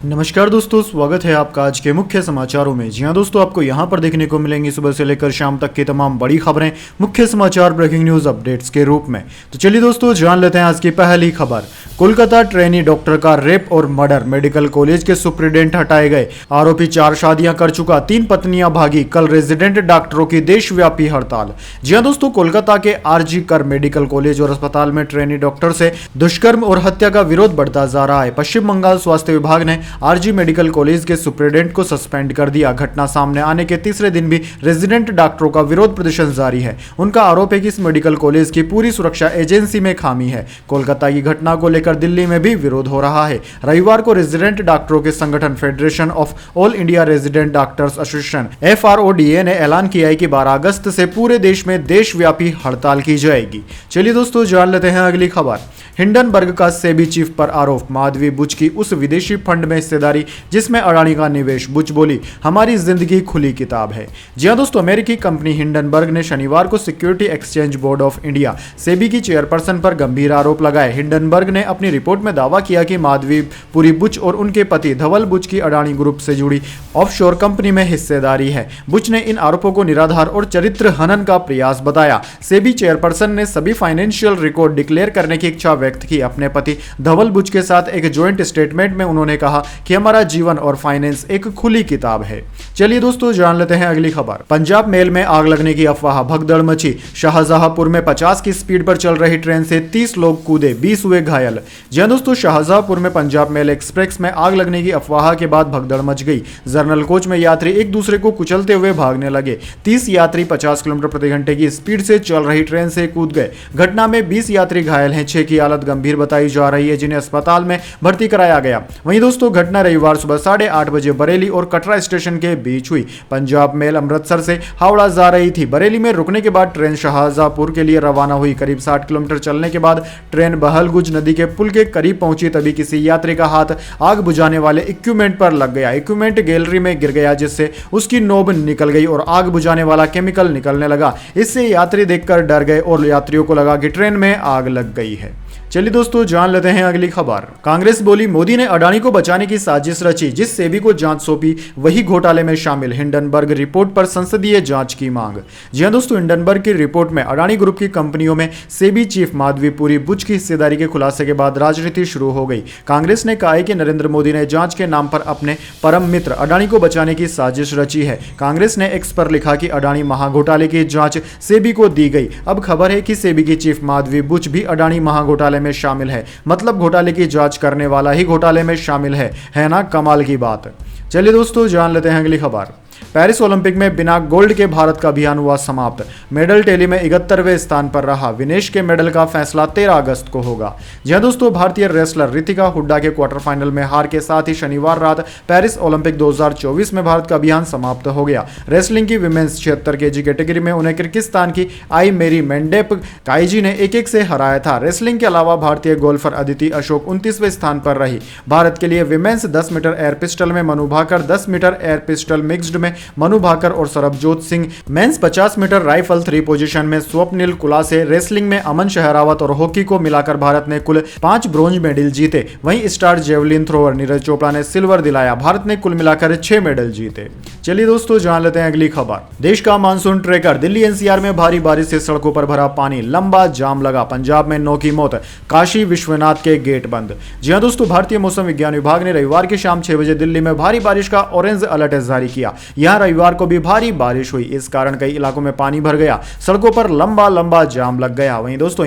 नमस्कार दोस्तों, स्वागत है आपका आज के मुख्य समाचारों में। जी हां दोस्तों, आपको यहां पर देखने को मिलेंगी सुबह से लेकर शाम तक की तमाम बड़ी खबरें मुख्य समाचार ब्रेकिंग न्यूज अपडेट्स के रूप में। तो चलिए दोस्तों, जान लेते हैं आज की पहली खबर। कोलकाता ट्रेनी डॉक्टर का रेप और मर्डर, मेडिकल कॉलेज के सुप्रिटेंडेंट हटाए गए। आरोपी 4 शादियां कर चुका, 3 पत्नियां भागी। कल रेजिडेंट डॉक्टरों की देशव्यापी हड़ताल। जी हां दोस्तों, कोलकाता के आरजी कर मेडिकल कॉलेज और अस्पताल में ट्रेनी डॉक्टर से दुष्कर्म और हत्या का विरोध बढ़ता जा रहा है। पश्चिम बंगाल स्वास्थ्य विभाग ने आरजी मेडिकल कॉलेज के सुप्रिटेंडेंट को सस्पेंड कर दिया। घटना सामने आने के तीसरे दिन भी रेजिडेंट डॉक्टरों का विरोध प्रदर्शन जारी है। उनका आरोप है कि इस मेडिकल कॉलेज की पूरी सुरक्षा एजेंसी में खामी है। कोलकाता की घटना को लेकर दिल्ली में भी विरोध हो रहा है। रविवार को रेजिडेंट डॉक्टरों के संगठन federation of all India resident doctors association FRODA ने ऐलान किया है कि 12 अगस्त से पूरे देश में देशव्यापी हड़ताल की जाएगी। चलिए दोस्तों, जान लेते हैं अगली खबर। हिंडनबर्ग का सेबी चीफ पर आरोप, माधवी बुच की उस विदेशी फंड में हिस्सेदारी जिसमें अडानी का निवेश। बुच बोली, हमारी जिंदगी खुली किताब है। जी हां दोस्तों, अमेरिकी कंपनी हिंडनबर्ग ने शनिवार को security exchange board of India SEBI की चेयरपर्सन पर गंभीर आरोप लगाए। हिंडनबर्ग ने अपनी रिपोर्ट में दावा किया कि माधवी पुरी बुच और उनके पति धवल बुच की अडानी ग्रुप से जुड़ी ऑफशोर कंपनी में हिस्सेदारी है। बुच ने इन आरोपों को निराधार और चरित्र हनन का प्रयास बताया। सेबी चेयरपर्सन ने सभी फाइनेंशियल रिकॉर्ड डिक्लेयर करने की इच्छा व्यक्त की। अपने पति धवल बुच के साथ एक जॉइंट स्टेटमेंट में उन्होंने कहा कि हमारा जीवन और फाइनेंस एक खुली किताब है। चलिए दोस्तों, जान लेते हैं अगली खबर। पंजाब मेल में आग लगने की अफवाह, भगदड़ मची। शाहजहांपुर में 50 की स्पीड पर चल रही ट्रेन से 30 लोग कूदे, 20 हुए घायल। जी हां दोस्तों, शाहजहांपुर में पंजाब मेल एक्सप्रेस में आग लगने की अफवाह के बाद भगदड़ मच गई। जर्नल कोच में यात्री एक दूसरे को कुचलते हुए भागने लगे। 30 यात्री 50 किलोमीटर प्रति घंटे की स्पीड से चल रही ट्रेन से कूद गए। घटना में 20 यात्री घायल हैं। 6 की हालत गंभीर बताई जा रही है, जिन्हें अस्पताल में भर्ती कराया गया। वहीं दोस्तों, घटना रविवार सुबह 8:30 बजे बरेली और कटरा स्टेशन के बीच हुई। पंजाब मेल अमृतसर से हावड़ा जा रही थी। बरेली में रुकने के बाद ट्रेन शाहजहांपुर के लिए रवाना हुई। करीब 60 किलोमीटर चलने के बाद ट्रेन बहलगुज नदी के पुल के करीब पहुंची, तभी किसी यात्री का हाथ आग बुझाने वाले इक्विपमेंट पर लग गया। इक्विपमेंट गैलरी में गिर गया, जिससे उसकी नोब निकल गई और आग बुझाने वाला केमिकल निकलने लगा। इससे यात्री देखकर डर गए और यात्रियों को लगा कि ट्रेन में आग लग गई है। चलिए दोस्तों, जान लेते हैं अगली खबर। कांग्रेस बोली, मोदी ने अडानी को बचाने की साजिश रची, जिस सेबी को जांच सौंपी वही घोटाले में शामिल। हिंडनबर्ग रिपोर्ट पर संसदीय जांच की मांग। जी हां दोस्तों, हिंडनबर्ग की रिपोर्ट में अडानी ग्रुप की कंपनियों में सेबी चीफ माधवी पुरी बुच की हिस्सेदारी के खुलासे के बाद राजनीति शुरू हो गई। कांग्रेस ने कहा है कि नरेंद्र मोदी ने जांच के नाम पर अपने परम मित्र अडानी को बचाने की साजिश रची है। कांग्रेस ने एक्स पर लिखा कि अडानी महाघोटाले की जांच सेबी को दी गई। अब खबर है कि सेबी की चीफ माधवी बुच भी अडानी महाघोटाले में शामिल है। मतलब घोटाले की जांच करने वाला ही घोटाले में शामिल है ना? कमाल की बात। चलिए दोस्तों, जान लेते हैं अगली खबर। पेरिस ओलंपिक में बिना गोल्ड के भारत का अभियान हुआ समाप्त। मेडल टैली में 71वें स्थान पर रहा। विनेश के मेडल का फैसला 13 अगस्त को होगा। जी हां दोस्तों, भारतीय रेसलर रितिका हुड्डा के क्वार्टर फाइनल में हार के साथ ही शनिवार रात पेरिस ओलंपिक 2024 में भारत का अभियान समाप्त हो गया। रेसलिंग की विमेंस 76 kg कैटेगरी में उन्हें किर्गिस्तान की आई मेरी मेंडेप काइजी ने 1-1 से हराया था। रेसलिंग के अलावा भारतीय गोल्फर अदिति अशोक 29वें स्थान पर रही। भारत के लिए विमेंस 10 मीटर एयर पिस्टल में Manu Bhaker, 10 metre air pistol mixed में मनु भाकर और Sarabjot Singh, men's 50 metre rifle 3 position में स्वप्निल कुलासे, रेसलिंग में अमन शहरावत और हॉकी को मिलाकर भारत ने कुल 5 ब्रोंज मेडल जीते। वहीं star javelin thrower Neeraj Chopra ने सिल्वर दिलाया। भारत ने कुल मिलाकर 6 मेडल जीते। चलिए दोस्तों, जान लेते हैं अगली खबर। देश का मानसून ट्रेकर, दिल्ली NCR में भारी बारिश से सड़कों पर भरा पानी, लंबा जाम लगा। पंजाब में 9 की मौत, काशी विश्वनाथ के गेट बंद। जी हां दोस्तों, भारतीय मौसम विज्ञान विभाग ने रविवार की शाम 6 बजे दिल्ली में भारी बारिश का ऑरेंज अलर्ट जारी किया। यहां रविवार को भी भारी बारिश हुई। इस कारण कई इलाकों में पानी भर गया, सड़कों पर लंबा लंबा जाम लग गया। वहीं दोस्तों,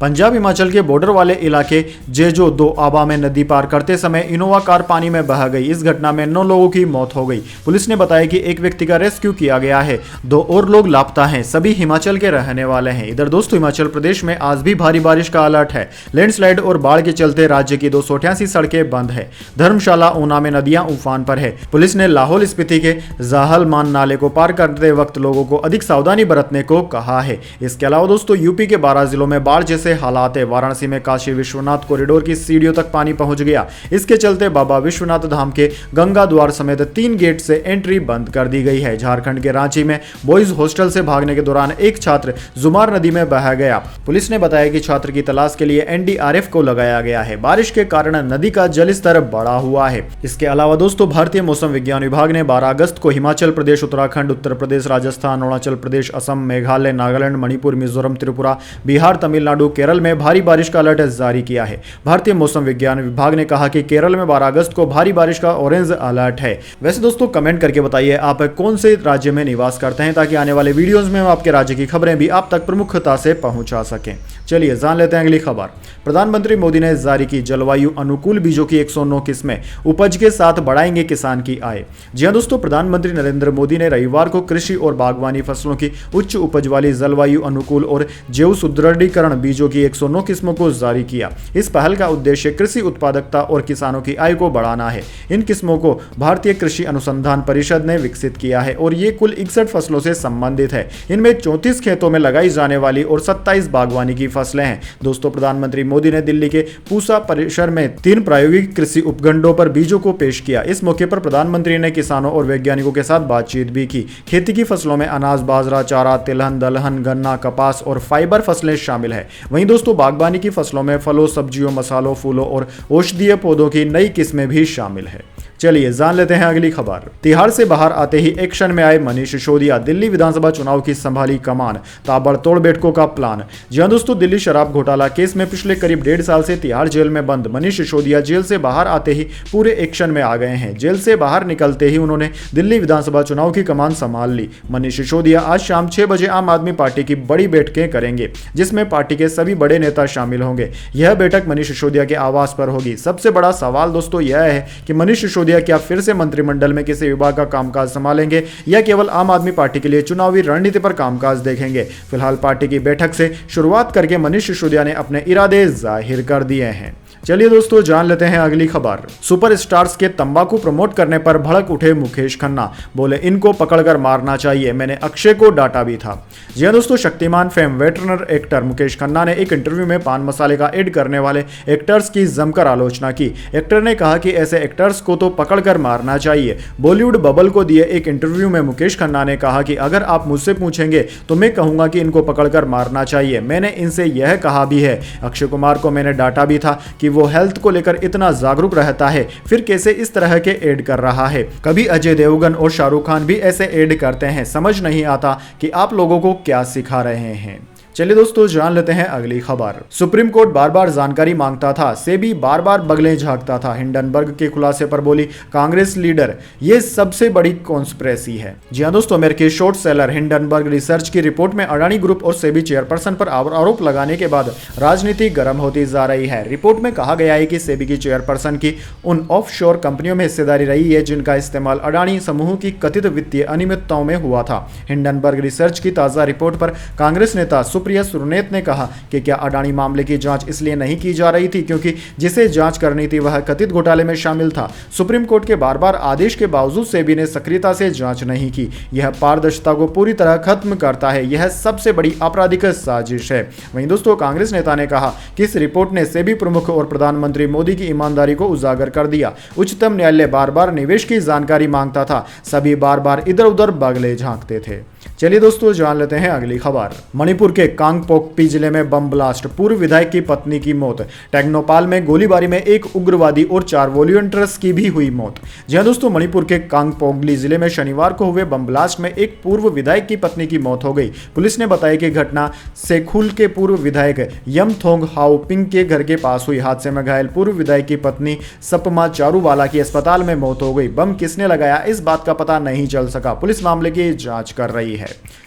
पंजाब हिमाचल के बॉर्डर वाले इलाके जेजो दो आबा में नदी पार करते समय इनोवा कार पानी में बह गई। इस घटना में 9 लोगों की मौत हो गई। पुलिस ने बताया कि एक व्यक्ति का रेस्क्यू किया गया है। 2 और लोग लापता हैं, सभी हिमाचल के रहने वाले हैं। इधर दोस्तों, हिमाचल प्रदेश में आज भी भारी बारिश का अलर्ट है। लैंडस्लाइड और बाढ़ के चलते राज्य की 288 सड़कें बंद है। धर्मशाला ऊना में नदियां उफान पर है। पुलिस ने लाहौल स्पीति के जाहलमान नाले को पार करते वक्त लोगों को अधिक सावधानी बरतने को कहा है। इसके अलावा दोस्तों यूपी के 12 जिलों में बाढ़ जैसे हालात है। वाराणसी में काशी विश्वनाथ कॉरिडोर की सीढ़ियों तक पानी पहुंच गया। इसके चलते बाबा विश्वनाथ धाम के गंगा द्वार समेत 3 गेट से एंट्री बंद कर दी गई है। झारखंड के रांची में बॉयज हॉस्टल से भागने के दौरान एक छात्र जुमार नदी में बह गया। पुलिस ने बताया कि छात्र की तलाश के लिए एनडीआरएफ को लगाया गया है। बारिश के कारण नदी का जलस्तर बढ़ा हुआ है। इसके अलावा दोस्तों भारतीय मौसम विज्ञान विभाग ने 12 अगस्त को हिमाचल प्रदेश, उत्तराखंड, उत्तर प्रदेश, राजस्थान, अरुणाचल प्रदेश, असम, मेघालय, नागालैंड, मणिपुर, मिजोरम, त्रिपुरा, बिहार, तमिलनाडु, केरल में भारी बारिश का अलर्ट जारी किया है। भारतीय मौसम विज्ञान विभाग ने कहा कि केरल में 12 अगस्त को भारी बारिश का ऑरेंज अलर्ट है। वैसे दोस्तों कमेंट करके बताइए आप कौन से राज्य में निवास करते हैं, ताकि आने वाले वीडियोस में हम आपके राज्य की खबरें भी आप तक प्रमुखता से पहुंचा सकें। चलिए जान लेते हैं अगली खबर। प्रधानमंत्री मोदी ने जारी की जलवायु अनुकूल बीजों की 109 किस्में, उपज के साथ बढ़ाएंगे किसान की आय। जी हां दोस्तों, प्रधानमंत्री नरेंद्र मोदी ने रविवार को कृषि और बागवानी फसलों की उच्च उपज वाली जलवायु अनुकूल और जैव सुदृढ़ीकरण बीजों की 109 किस्मों को जारी किया। इस पहल का उद्देश्य कृषि उत्पादकता और किसानों की आय को बढ़ाना है। इन किस्मों को भारतीय कृषि अनुसंधान परिषद ने विकसित किया है और ये कुल 61 फसलों से संबंधित है। इनमें 34 खेतों में लगाई जाने वाली और 27 बागवानी की फसलें हैं। दोस्तों प्रधानमंत्री मोदी ने दिल्ली के पूसा परिसर में 3 प्रायोगिक कृषि उपखंडों पर बीजों को पेश किया। इस मौके पर प्रधानमंत्री ने किसानों और वैज्ञानिकों के साथ बातचीत भी की। खेती की फसलों में अनाज, बाजरा, चारा, तिलहन, दलहन, गन्ना, कपास और फाइबर फसलें शामिल है। वहीं दोस्तों बागवानी की फसलों में फलों, सब्जियों, मसालों, फूलों और औषधीय पौधों की नई किस्में भी शामिल है। चलिए जान लेते हैं अगली खबर। तिहाड़ से बाहर आते ही एक्शन में आए मनीष सिसोदिया, दिल्ली विधानसभा चुनाव की संभाली कमान, ताबड़तोड़ बैठकों का प्लान। जी हां दोस्तों, दिल्ली शराब घोटाला केस में पिछले करीब 1.5 साल से तिहाड़ जेल में बंद मनीष सिसोदिया जेल से बाहर आते ही पूरे एक्शन में आ गए हैं। जेल से बाहर निकलते ही उन्होंने दिल्ली विधानसभा चुनाव की कमान संभाल ली। मनीष सिसोदिया आज शाम 6 बजे आम आदमी पार्टी की बड़ी बैठकें करेंगे, जिसमें पार्टी के सभी बड़े नेता शामिल होंगे। यह बैठक मनीष सिसोदिया के आवास पर होगी। सबसे बड़ा सवाल दोस्तों यह है कि मनीष सिसोदिया क्या फिर से मंत्रिमंडल में किसी विभाग का कामकाज संभालेंगे या केवल आम आदमी पार्टी के लिए चुनावी रणनीति पर कामकाज देखेंगे। फिलहाल पार्टी की बैठक से शुरुआत करके मनीष सिसोदिया ने अपने इरादे जाहिर कर दिए हैं। चलिए दोस्तों जान लेते हैं अगली खबर। सुपरस्टार्स के तंबाकू प्रमोट करने पर भड़क उठे मुकेश खन्ना, बोले इनको पकड़कर मारना चाहिए, मैंने अक्षय को डांटा भी था। जी हां दोस्तों, शक्तिमान फेम वेटरनर एक्टर मुकेश खन्ना ने एक इंटरव्यू में पान मसाले का ऐड करने वाले एक्टर्स की जमकर आलोचना की। एक्टर ने कहा कि ऐसे एक्टर्स को तो पकड़कर मारना चाहिए। बॉलीवुड बबल को दिए एक इंटरव्यू में मुकेश खन्ना ने कहा कि अगर आप मुझसे पूछेंगे तो मैं कहूंगा कि इनको पकड़कर मारना चाहिए। मैंने इनसे यह कहा भी है। अक्षय कुमार को मैंने डांटा भी था कि वो हेल्थ को लेकर इतना जागरूक रहता है, फिर कैसे इस तरह के ऐड कर रहा है। कभी अजय देवगन और शाहरुख खान भी ऐसे ऐड करते हैं। समझ नहीं आता कि आप लोगों को क्या सिखा रहे हैं। चलिए दोस्तों जान लेते हैं अगली खबर। सुप्रीम कोर्ट बार बार जानकारी मांगता था, सेबी बार बार बगलें झांकता था। हिंडनबर्ग के खुलासे पर बोली कांग्रेस लीडर, ये सबसे बड़ी कॉन्स्पिरेसी है। जी हां दोस्तों, अमेरिकी शॉर्ट सेलर हिंडनबर्ग रिसर्च की रिपोर्ट में अडानी ग्रुप और सेबी चेयरपर्सन पर आरोप लगाने के बाद राजनीति गर्म होती जा रही है। रिपोर्ट में कहा गया है कि सेबी की चेयरपर्सन की उन ऑफशोर कंपनियों में हिस्सेदारी रही है जिनका इस्तेमाल अडानी समूह की कथित वित्तीय अनियमितताओं में हुआ था। हिंडनबर्ग रिसर्च की ताजा रिपोर्ट पर कांग्रेस नेता सुप्रिया सुरनेत ने कहा कि क्या अडानी मामले की जांच इसलिए नहीं की जा रही थी क्योंकि जिसे जांच करनी थी वह कथित घोटाले में शामिल था। सुप्रीम कोर्ट के बार बार आदेश के बावजूद सेबी ने सक्रियता से जांच नहीं की। यह पारदर्शिता को पूरी तरह खत्म करता है। यह सबसे बड़ी आपराधिक साजिश है। वहीं दोस्तों, कांग्रेस नेता ने कहा कि इस रिपोर्ट ने सेबी प्रमुख और प्रधानमंत्री मोदी की ईमानदारी को उजागर कर दिया। उच्चतम न्यायालय बार बार निवेश की जानकारी मांगता था, सभी बार बार इधर उधर बगले झांकते थे। चलिए दोस्तों जान लेते हैं अगली खबर। मणिपुर के कांगपोकपी जिले में बम ब्लास्ट, पूर्व विधायक की पत्नी की मौत। टेक्नोपाल में गोलीबारी में एक उग्रवादी और 4 वॉलंटियर्स की भी हुई मौत। जी हां दोस्तों, मणिपुर के कांगपोकली जिले में शनिवार को हुए बम ब्लास्ट में एक पूर्व विधायक की पत्नी की मौत हो गई। पुलिस ने बताया कि घटना सेखुल के पूर्व विधायक यमथोंग हाओपिंग के घर के पास हुई। हादसे में घायल पूर्व विधायक की पत्नी सपमा चारूवाला की अस्पताल में मौत हो गई। बम किसने लगाया इस बात का पता नहीं चल सका। पुलिस मामले की जांच कर रही है।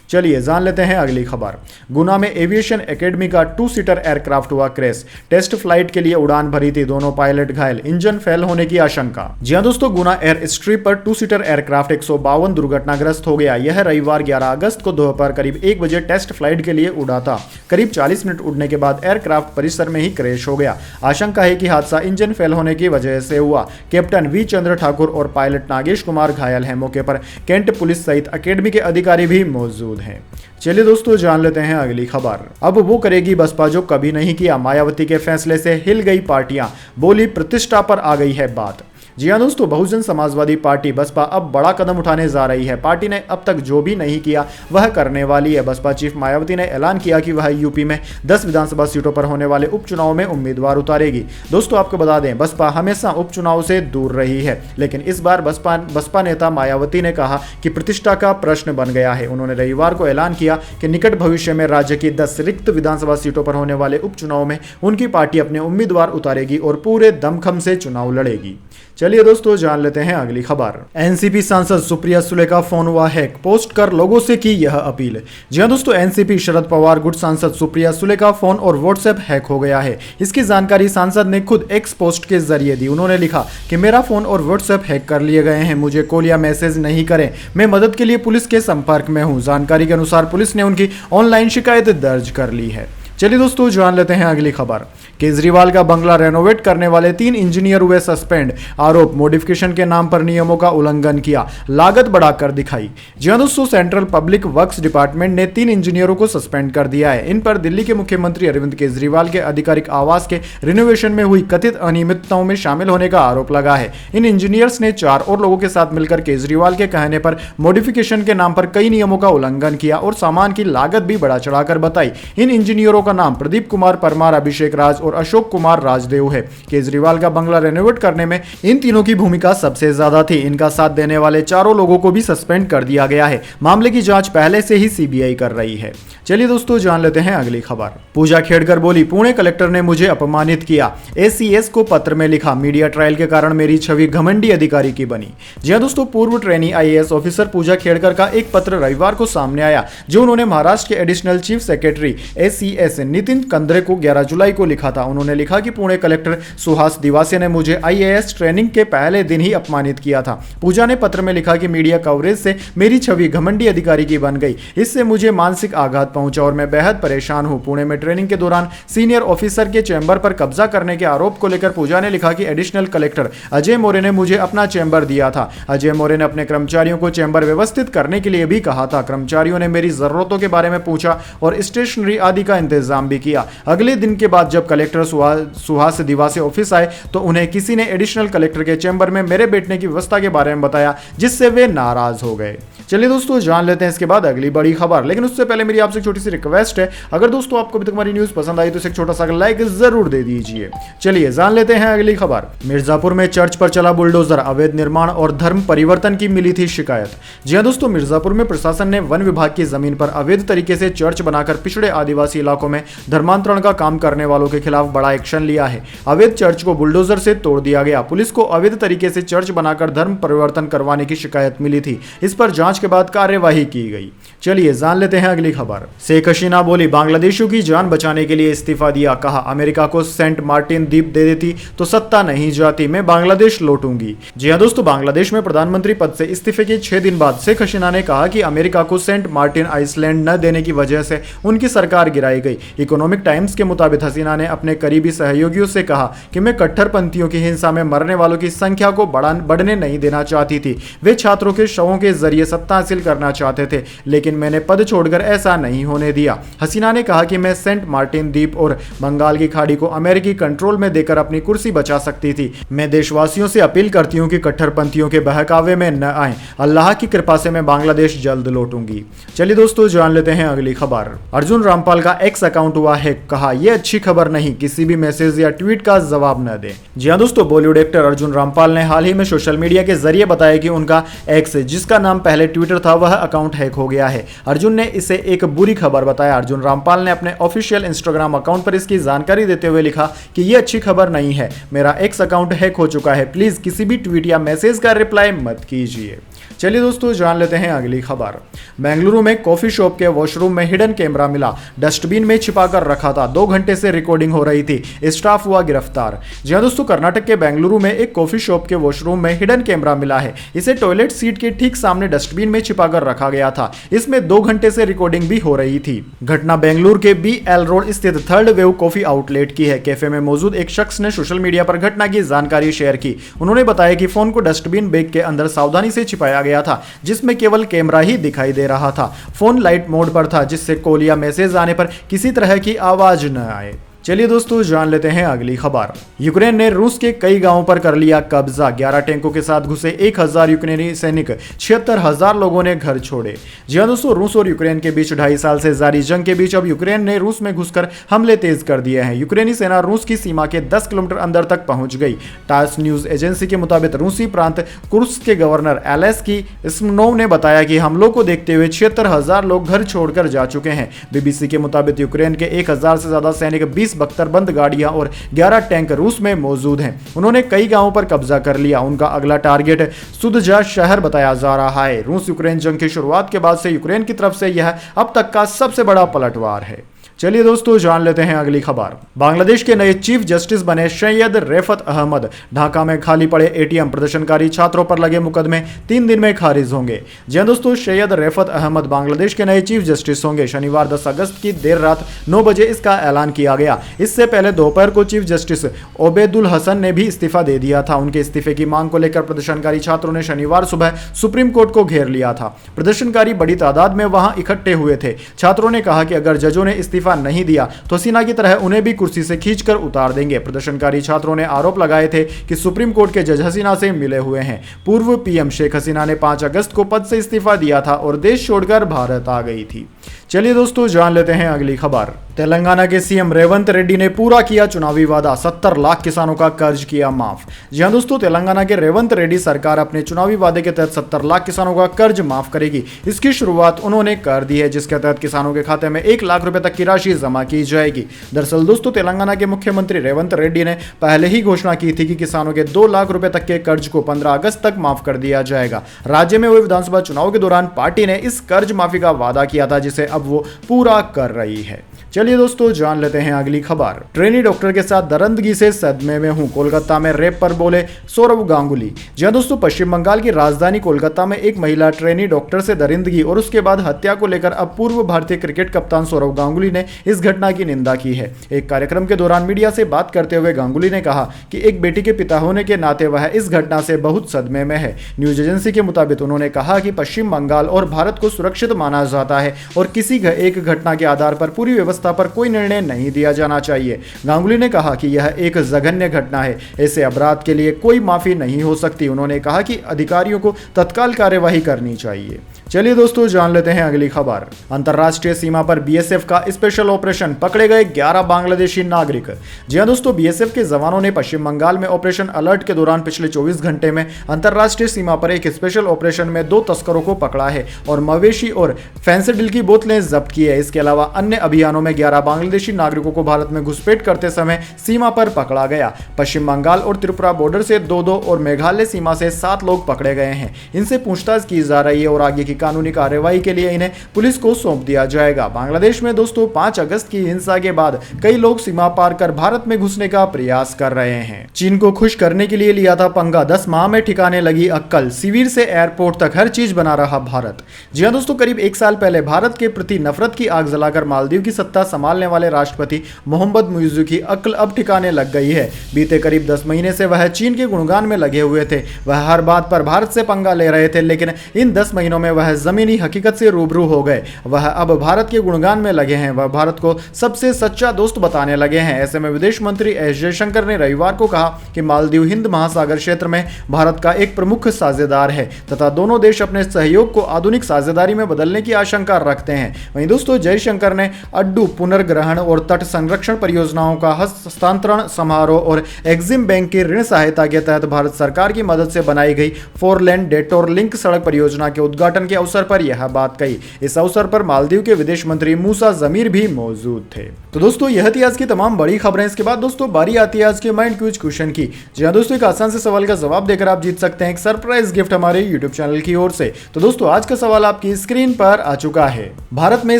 चलिए जान लेते हैं अगली खबर। गुना में एविएशन एकेडमी का 2 सीटर एयरक्राफ्ट हुआ क्रैश। टेस्ट फ्लाइट के लिए उड़ान भरी थी, दोनों पायलट घायल, इंजन फेल होने की आशंका। जी हां दोस्तों, गुना एयर स्ट्रिप पर 2 सीटर एयरक्राफ्ट 152 दुर्घटनाग्रस्त हो गया। यह रविवार 11 अगस्त को दोपहर करीब 1 बजे टेस्ट फ्लाइट के लिए उड़ा था। करीब 40 मिनट उड़ने के बाद एयरक्राफ्ट परिसर में ही क्रैश हो गया। आशंका है कि हादसा इंजन फेल होने की वजह से हुआ। कैप्टन वी चंद्र ठाकुर और पायलट नागेश कुमार घायल हैं। मौके पर कैंट पुलिस सहित अकेडमी के अधिकारी भी मौजूद हैं। चलिए दोस्तों जान लेते हैं अगली खबर। अब वो करेगी बसपा जो कभी नहीं किया। मायावती के फैसले से हिल गई पार्टियां, बोली प्रतिष्ठा पर आ गई है बात। जी हाँ दोस्तों, बहुजन समाजवादी पार्टी बसपा अब बड़ा कदम उठाने जा रही है। पार्टी ने अब तक जो भी नहीं किया वह करने वाली है। बसपा चीफ मायावती ने ऐलान किया कि वह यूपी में 10 विधानसभा सीटों पर होने वाले उपचुनाव में उम्मीदवार उतारेगी। दोस्तों आपको बता दें, बसपा हमेशा उपचुनाव से दूर रही है, लेकिन इस बार बसपा नेता मायावती ने कहा कि प्रतिष्ठा का प्रश्न बन गया है। उन्होंने रविवार को ऐलान किया कि निकट भविष्य में राज्य की 10 रिक्त विधानसभा सीटों पर होने वाले उपचुनाव में उनकी पार्टी अपने उम्मीदवार उतारेगी और पूरे दमखम से चुनाव लड़ेगी। चलिए दोस्तों जान लेते हैं अगली खबर। एनसीपी सांसद सुप्रिया सुले का फोन हुआ हैक, पोस्ट कर लोगों से की यह अपील। जी हां दोस्तों, एनसीपी शरद पवार गुट सांसद सुप्रिया सुले का फोन और व्हाट्सएप हैक हो गया है। इसकी जानकारी सांसद ने खुद एक्स पोस्ट के जरिए दी। उन्होंने लिखा कि मेरा फोन और व्हाट्सएप हैक कर लिए गए हैं, मुझे कॉल या मैसेज नहीं करें, मैं मदद के लिए पुलिस के संपर्क में हूं। जानकारी के अनुसार पुलिस ने उनकी ऑनलाइन शिकायत दर्ज कर ली है। चलिए दोस्तों जान लेते हैं अगली खबर। केजरीवाल का बंगला रेनोवेट करने वाले 3 इंजीनियर हुए सस्पेंड। आरोप मॉडिफिकेशन के नाम पर नियमों का उल्लंघन किया, लागत बढ़ाकर दिखाई। जी हां दोस्तों, सेंट्रल पब्लिक वर्क्स डिपार्टमेंट ने 3 इंजीनियरों को सस्पेंड कर दिया है। इन पर दिल्ली के मुख्यमंत्री अरविंद केजरीवाल के आधिकारिक आवास के रिनोवेशन में हुई कथित अनियमितताओं में शामिल होने का आरोप लगा है। इन इंजीनियर्स ने 4 और लोगों के साथ मिलकर केजरीवाल के कहने पर मॉडिफिकेशन के नाम पर कई नियमों का उल्लंघन किया और सामान की लागत भी बढ़ा चढ़ाकर बताई। इन इंजीनियरों का नाम प्रदीप कुमार परमार, अभिषेक राज और अशोक कुमार राजदेव है। केजरीवाल का बंगला रेनोवेट करने में इन तीनों की भूमिका सबसे ज्यादा थी। इनका साथ देने वाले 4 लोगों को भी सस्पेंड कर दिया गया है। मामले की जांच पहले से ही सीबीआई कर रही है। चलिए दोस्तों जान लेते हैं अगली खबर। पूजा खेड़कर बोली, पुणे कलेक्टर ने मुझे अपमानित किया, एसीएस को पत्र में लिखा, मीडिया ट्रायल के कारण मेरी छवि घमंडी अधिकारी की बनी। जी हां दोस्तों, पूर्व ट्रेनी आईएएस ऑफिसर पूजा खेड़कर का एक पत्र रविवार को सामने आया, जो उन्होंने महाराष्ट्र के additional chief secretary ACS Nitin Kandre को 11 जुलाई को लिखा था। उन्होंने लिखा कि पुणे कलेक्टर सुहास दिवासे ने मुझे आईएएस ट्रेनिंग के पहले दिन ही अपमानित किया था। पूजा ने पत्र में लिखा कि मीडिया कवरेज से मेरी छवि घमंडी अधिकारी की बन गई, इससे मुझे मानसिक आघात पहुंचा और मैं बेहद परेशान हूं। पुणे में ट्रेनिंग के दौरान सीनियर ऑफिसर के चैम्बर पर कब्जा करने के आरोप को लेकर पूजा ने लिखा कि एडिशनल कलेक्टर अजय मौर्य ने मुझे अपना चैम्बर दिया था। अजय मौर्य ने अपने कर्मचारियों को चैम्बर व्यवस्थित करने के लिए भी कहा था। कर्मचारियों ने मेरी जरूरतों के बारे में पूछा और स्टेशनरी आदि का इंतजाम भी किया। अगले दिन के बाद जब कलेक्टर सुहास दिवासे ऑफिस आए तो उन्हें किसी ने एडिशनल कलेक्टर के चैम्बर में मेरे बैठने की व्यवस्था के बारे में बताया, जिससे वे नाराज हो गए। चलिए दोस्तों जान लेते हैं इसके बाद अगली बड़ी खबर, लेकिन उससे पहले मेरी आपसे छोटी सी रिक्वेस्ट है, अगर दोस्तों आपको अभी तक हमारी न्यूज पसंद आई तो इसे एक छोटा सा लाइक जरूर दे दीजिए। चलिए जान लेते हैं अगली खबर। मिर्जापुर में चर्च पर चला बुलडोजर, अवैध निर्माण और धर्म परिवर्तन की मिली थी शिकायत। जी हां दोस्तों, मिर्जापुर में प्रशासन ने वन विभाग की जमीन पर अवैध तरीके से चर्च बनाकर पिछड़े आदिवासी इलाकों में धर्मांतरण का काम करने वालों के खिलाफ बड़ा एक्शन लिया है। अवैध चर्च को बुलडोजर से तोड़ दिया गया। पुलिस को अवैध तरीके से चर्च बनाकर धर्म परिवर्तन करवाने की शिकायत मिली थी। इस पर जांच के बाद कार्यवाही की गई। चलिए जान लेते हैं अगली खबर। शेख हसीना बोली, बांग्लादेशियों की जान बचाने के लिए इस्तीफा दिया, कहा अमेरिका को सेंट मार्टिन द्वीप दे देती तो सत्ता नहीं जाती, मैं बांग्लादेश लौटूंगी। जी हां दोस्तों, बांग्लादेश में प्रधानमंत्री पद से इस्तीफे के 6 दिन बाद शेख हसीना ने कहा कि अमेरिका को सेंट मार्टिन आइसलैंड न देने की वजह से उनकी सरकार गिराई गई। इकोनॉमिक टाइम्स के मुताबिक हसीना ने अपने करीबी सहयोगियों से कहा कि मैं कट्टरपंथियों की हिंसा में मरने वालों की संख्या को बढ़ने नहीं देना चाहती थी। वे छात्रों के शवों के जरिए सत्ता हासिल करना चाहते थे, लेकिन मैंने पद छोड़कर ऐसा नहीं होने दिया। हसीना ने कहा कि मैं सेंट मार्टिन द्वीप और बंगाल की खाड़ी को अमेरिकी कंट्रोल में देकर अपनी कुर्सी बचा सकती थी। मैं देशवासियों से अपील करती हूं कि कट्टरपंथियों के बहकावे में न आए। अल्लाह की कृपा से मैं बांग्लादेश जल्द लौटूंगी। चलिए दोस्तों जान लेते हैं अगली खबर। अर्जुन रामपाल का एक्स अकाउंट हुआ हैक, कहा यह अच्छी खबर नहीं, किसी भी मैसेज या ट्वीट का जवाब न दें। जी हां दोस्तों, बॉलीवुड एक्टर अर्जुन रामपाल ने हाल ही में सोशल मीडिया के जरिए बताया कि उनका एक्स, जिसका नाम पहले ट्विटर था, वह अकाउंट हैक हो गया है। अर्जुन ने इसे एक बुरी खबर बताया। अर्जुन रामपाल ने अपने ऑफिशियल इंस्टाग्राम अकाउंट पर इसकी जानकारी देते हुए लिखा कि यह अच्छी खबर नहीं है, मेरा एक्स अकाउंट हैक हो चुका है, प्लीज किसी भी ट्वीट या मैसेज का रिप्लाई मत कीजिए। चलिए दोस्तों जान लेते हैं अगली खबर। बेंगलुरु में कॉफी शॉप के वॉशरूम में हिडन कैमरा मिला, डस्टबिन में छिपा कर रखा था, 2 घंटे से रिकॉर्डिंग हो रही थी, स्टाफ हुआ गिरफ्तार। जी हां दोस्तों, कर्नाटक के बेंगलुरु में एक कॉफी शॉप के वॉशरूम में हिडन कैमरा मिला है। इसे टॉयलेट सीट के ठीक सामने डस्टबिन में छिपा कर रखा गया था। इसमें 2 घंटे से रिकॉर्डिंग भी हो रही थी। घटना बेंगलुरु के BL रोड स्थित थर्ड वेव कॉफी आउटलेट की है। कैफे में मौजूद एक शख्स ने सोशल मीडिया पर घटना की जानकारी शेयर की। उन्होंने बताया कि फोन को डस्टबिन बैग के अंदर सावधानी से छिपाया गया था, जिसमें केवल कैमरा ही दिखाई दे रहा था। फोन लाइट मोड पर था, जिससे कॉल या मैसेज आने पर किसी तरह की आवाज न आए। चलिए दोस्तों जान लेते हैं अगली खबर। यूक्रेन ने रूस के कई गांवों पर कर लिया कब्जा, 11 टैंकों के साथ घुसे 1000 यूक्रेनी सैनिक, 76,000 लोगों ने घर छोड़े। जी हां दोस्तों, रूस और यूक्रेन के बीच 2.5 साल से जारी जंग के बीच अब यूक्रेन ने रूस में घुसकर हमले तेज कर दिए हैं। यूक्रेनी सेना रूस की सीमा के 10 किलोमीटर अंदर तक पहुंच गई। टास न्यूज एजेंसी के मुताबिक रूसी प्रांत कुर्स्क के गवर्नर एलेस्की स्मनोव ने बताया कि हमलों को देखते हुए 76,000 लोग घर छोड़कर जा चुके हैं। बीबीसी के मुताबिक यूक्रेन के 1000 से ज्यादा सैनिक, 20 बख्तरबंद गाड़ियां और 11 टैंक रूस में मौजूद हैं। उन्होंने कई गांवों पर कब्जा कर लिया। उनका अगला टारगेट सुदजा शहर बताया जा रहा है। रूस यूक्रेन जंग की शुरुआत के बाद से यूक्रेन की तरफ से यह अब तक का सबसे बड़ा पलटवार है। चलिए दोस्तों जान लेते हैं अगली खबर। बांग्लादेश के नए चीफ जस्टिस बने सैयद रेफत अहमद। ढाका में खाली पड़े ATM, प्रदर्शनकारी छात्रों पर लगे मुकदमे 3 दिन में खारिज होंगे। जी दोस्तों, सैयद रेफत अहमद बांग्लादेश के नए चीफ जस्टिस होंगे। शनिवार 10 अगस्त की देर रात 9 बजे इसका ऐलान किया गया। इससे पहले दोपहर को चीफ जस्टिस ओबेदुल हसन ने भी इस्तीफा दे दिया था। उनके इस्तीफे की मांग को लेकर प्रदर्शनकारी छात्रों ने शनिवार सुबह सुप्रीम कोर्ट को घेर लिया था। प्रदर्शनकारी बड़ी तादाद में वहां इकट्ठे हुए थे। छात्रों ने कहा कि अगर जजों ने इस्तीफा नहीं दिया तो हसीना की तरह उन्हें भी कुर्सी से खींचकर उतार देंगे। प्रदर्शनकारी छात्रों ने आरोप लगाए थे कि सुप्रीम कोर्ट के जज हसीना से मिले हुए हैं। पूर्व PM शेख हसीना ने 5 अगस्त को पद से इस्तीफा दिया था और देश छोड़कर भारत आ गई थी। चलिए दोस्तों जान लेते हैं अगली खबर। तेलंगाना के CM रेवंत रेड्डी ने पूरा किया चुनावी वादा, 70 लाख किसानों का कर्ज किया माफ। जी हां दोस्तों, तेलंगाना के रेवंत रेड्डी सरकार अपने चुनावी वादे के तहत 70 लाख किसानों का कर्ज माफ करेगी। इसकी शुरुआत उन्होंने कर दी है, जिसके तहत किसानों के खाते में 1 लाख रुपए तक की राशि जमा की जाएगी। दरअसल दोस्तों, तेलंगाना के मुख्यमंत्री रेवंत रेड्डी ने पहले ही घोषणा की थी कि किसानों के 2 लाख रुपए तक के कर्ज को 15 अगस्त तक माफ कर दिया जाएगा। राज्य में हुए विधानसभा चुनाव के दौरान पार्टी ने इस कर्ज माफी का वादा किया था, जिसे अब वो पूरा कर रही है। चलिए दोस्तों जान लेते हैं अगली खबर। ट्रेनी डॉक्टर के साथ दरिंदगी से सदमे में हूं, कोलकाता में रेप पर बोले सौरव गांगुली। जी हां दोस्तों, पश्चिम बंगाल की राजधानी कोलकाता में एक महिला ट्रेनी डॉक्टर से दरिंदगी और उसके बाद हत्या को लेकर अब पूर्व भारतीय क्रिकेट कप्तान सौरव गांगुली ने इस घटना की निंदा की है। एक कार्यक्रम के दौरान मीडिया से बात करते हुए गांगुली ने कहा कि एक बेटी के पिता होने के नाते वह इस घटना से बहुत सदमे में है। न्यूज एजेंसी के मुताबिक उन्होंने कहा कि पश्चिम बंगाल और भारत को सुरक्षित माना जाता है और किसी एक घटना के आधार पर पूरी व्यवस्था पर कोई निर्णय नहीं दिया जाना चाहिए। गांगुली ने कहा कि यह एक जघन्य घटना है, ऐसे अपराध के लिए कोई माफी नहीं हो सकती। उन्होंने कहा कि अधिकारियों को तत्काल कार्यवाही करनी चाहिए। चलिए दोस्तों जान लेते हैं अगली खबर। अंतर्राष्ट्रीय सीमा पर BSF का स्पेशल ऑपरेशन, पकड़े गए 11 बांग्लादेशी नागरिक। जी हां दोस्तों, BSF के जवानों ने पश्चिम बंगाल में ऑपरेशन अलर्ट के दौरान पिछले 24 घंटे में अंतर्राष्ट्रीय सीमा पर एक स्पेशल ऑपरेशन में 2 तस्करों को पकड़ा है और मवेशी और फेंसिडिल की बोतलें जब्त की है। इसके अलावा अन्य अभियानों में 11 बांग्लादेशी नागरिकों को भारत में घुसपैठ करते समय सीमा पर पकड़ा गया। पश्चिम बंगाल और त्रिपुरा बॉर्डर से 2 और मेघालय सीमा से 7 लोग पकड़े गए हैं। इनसे पूछताछ की जा रही है और आगे की कानूनी कार्रवाई के लिए इन्हें पुलिस को सौंप दिया जाएगा। बांग्लादेश में दोस्तों 5 अगस्त की हिंसा के बाद कई लोग सीमा पार कर भारत में घुसने का प्रयास कर रहे हैं। चीन को खुश करने के लिए लिया था पंगा, 10 माह में ठिकाने लगी अक्कल, सिविर से एयरपोर्ट तक हर चीज बना रहा भारत। जी हां दोस्तों, करीब 1 साल पहले भारत के प्रति नफरत की आग जलाकर मालदीव की सत्ता संभालने वाले राष्ट्रपति मोहम्मद मुइज़्ज़ू की अक्ल अब ठिकाने लग गई है। बीते करीब 10 महीने से वह चीन के गुणगान में लगे हुए थे। वह हर बात पर भारत से पंगा ले रहे थे, लेकिन इन 10 महीनों में वह जमीनी हकीकत से रूबरू हो गए। वह अब भारत के गुणगान में लगे हैं। वह भारत को सबसे सच्चा दोस्त बताने लगे हैं। ऐसे में विदेश मंत्री एस जयशंकर ने रविवार को कहा कि मालदीव हिंद महासागर क्षेत्र में भारत का एक प्रमुख साझेदार है तथा दोनों देश अपने सहयोग को आधुनिक साझेदारी में बदलने की आशंका रखते हैं। वहीं दोस्तों जयशंकर ने अड्डू पुनर्ग्रहण और तट संरक्षण परियोजनाओं का हस्तांतरण समारोह और एग्जिम बैंक की ऋण सहायता के तहत भारत सरकार की मदद से बनाई गई 4 लेन डेटोर लिंक सड़क परियोजना के उद्घाटन के अवसर पर यह बात कही। इस अवसर पर मालदीव के विदेश मंत्री मूसा जमीर भी मौजूद थे। तो दोस्तों यह थी आज की तमाम बड़ी खबरें। इसके बाद दोस्तों बारी आती है आज के माइंड क्विज क्वेश्चन की। जी हाँ दोस्तों, एक आसान से सवाल का जवाब देकर आप जीत सकते हैं एक सरप्राइज गिफ्ट हमारे यूट्यूब चैनल की ओर से। तो दोस्तों आज का सवाल आपकी स्क्रीन पर आ चुका है। भारत में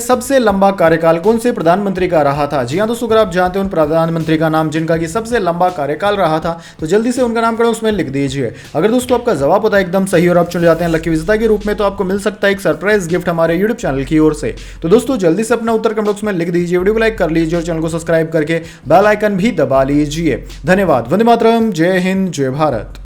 सबसे लंबा कार्यकाल कौन से प्रधानमंत्री का रहा था? जी हाँ दोस्तों, अगर आप जानते हैं उन प्रधानमंत्री का नाम जिनका की सबसे लंबा कार्यकाल रहा था तो जल्दी से उनका नाम करें उसमें लिख दीजिए। अगर दोस्तों आपका जवाब होता है एकदम सही और आप चले जाते हैं लकी विजेता के रूप में तो आपको मिल सकता है एक सरप्राइज गिफ्ट हमारे यूट्यूब चैनल की ओर से। तो दोस्तों जल्दी से अपना उत्तर कमेंट बॉक्स में लिख दीजिए, वीडियो को लाइक कर लीजिए और चैनल को सब्सक्राइब करके बेल आइकन भी दबा लीजिए। धन्यवाद। वंदे मातरम। जय हिंद, जय भारत।